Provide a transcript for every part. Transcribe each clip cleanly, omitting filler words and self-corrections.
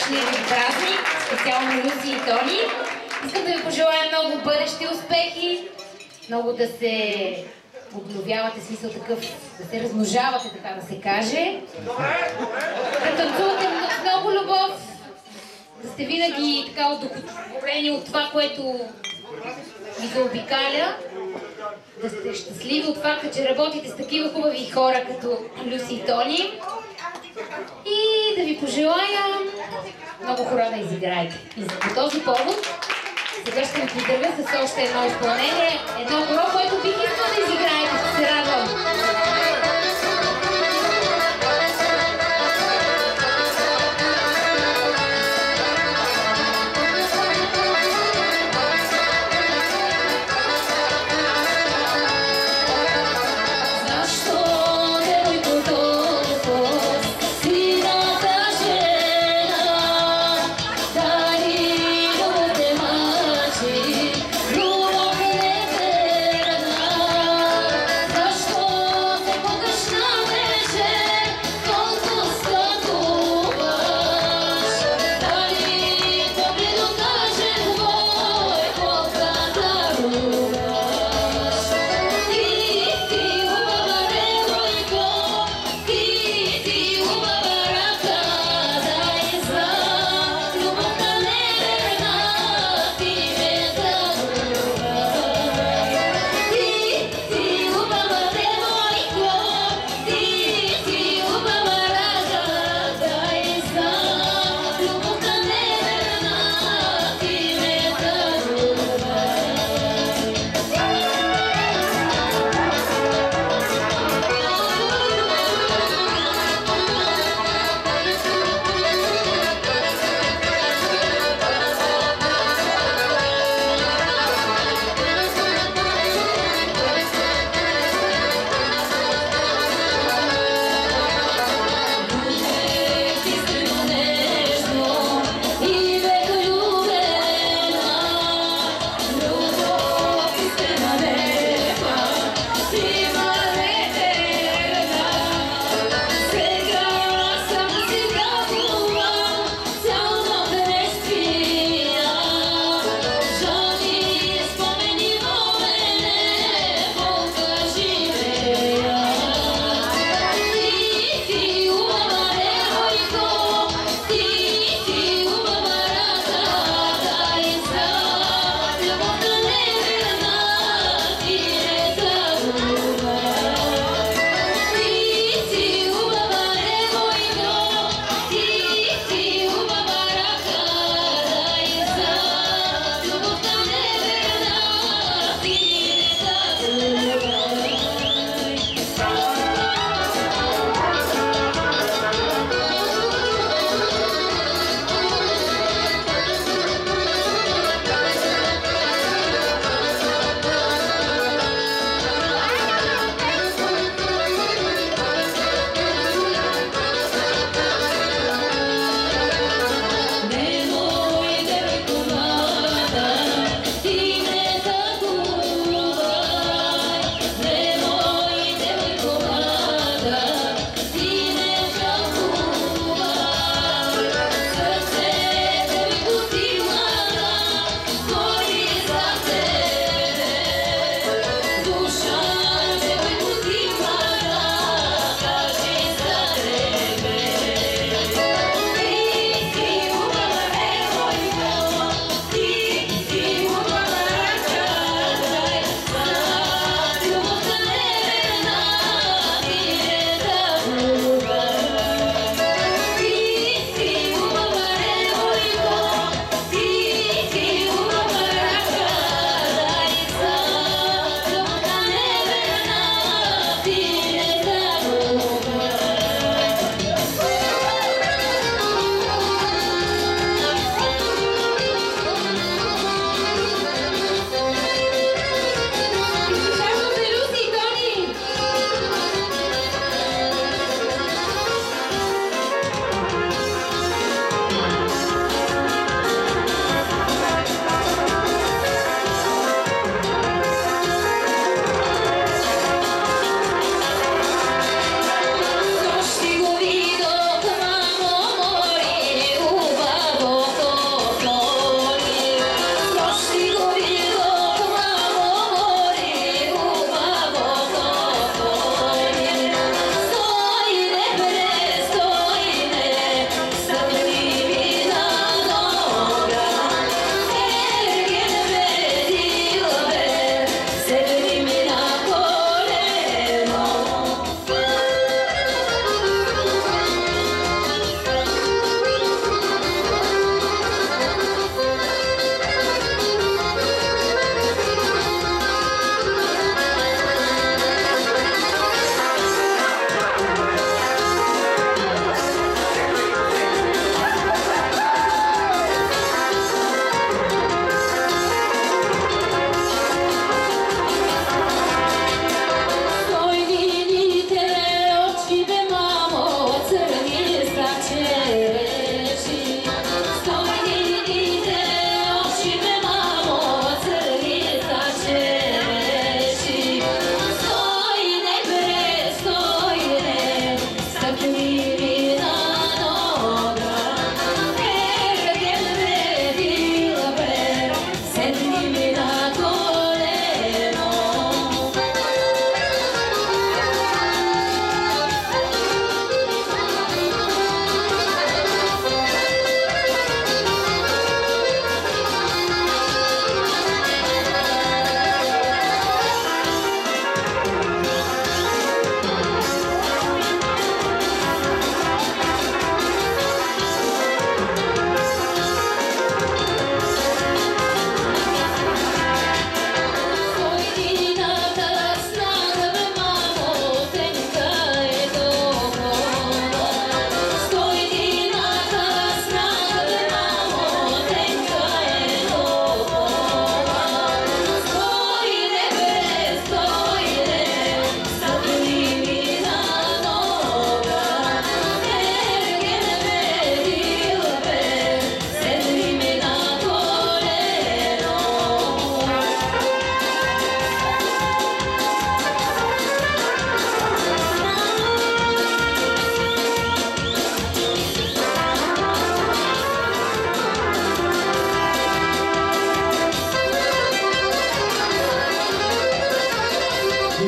днешния ви празник, специално Люси и Тони. Искам да ви пожелая много бъдещи успехи, много да се обновявате, смисъл такъв, да се размножавате, така да се каже. Да танцувате с много любов, да сте винаги така удовлетворени от това, което ви заобикаля, да сте щастливи от факта, че работите с такива хубави хора като Люси и Тони. И да ви пожелая много хора да изиграете. И по този повод сега ще ви поздравя с още едно изпълнение, едно хоро, което бих искала да изиграете. Ще се радвам. Защо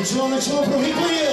чуваме провиквания!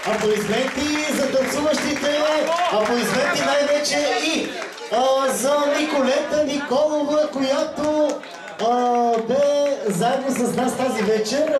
Аплодисменти за танцуващите, аплодисменти най-вече и за Николета Николова, която бе заедно с нас тази вечер.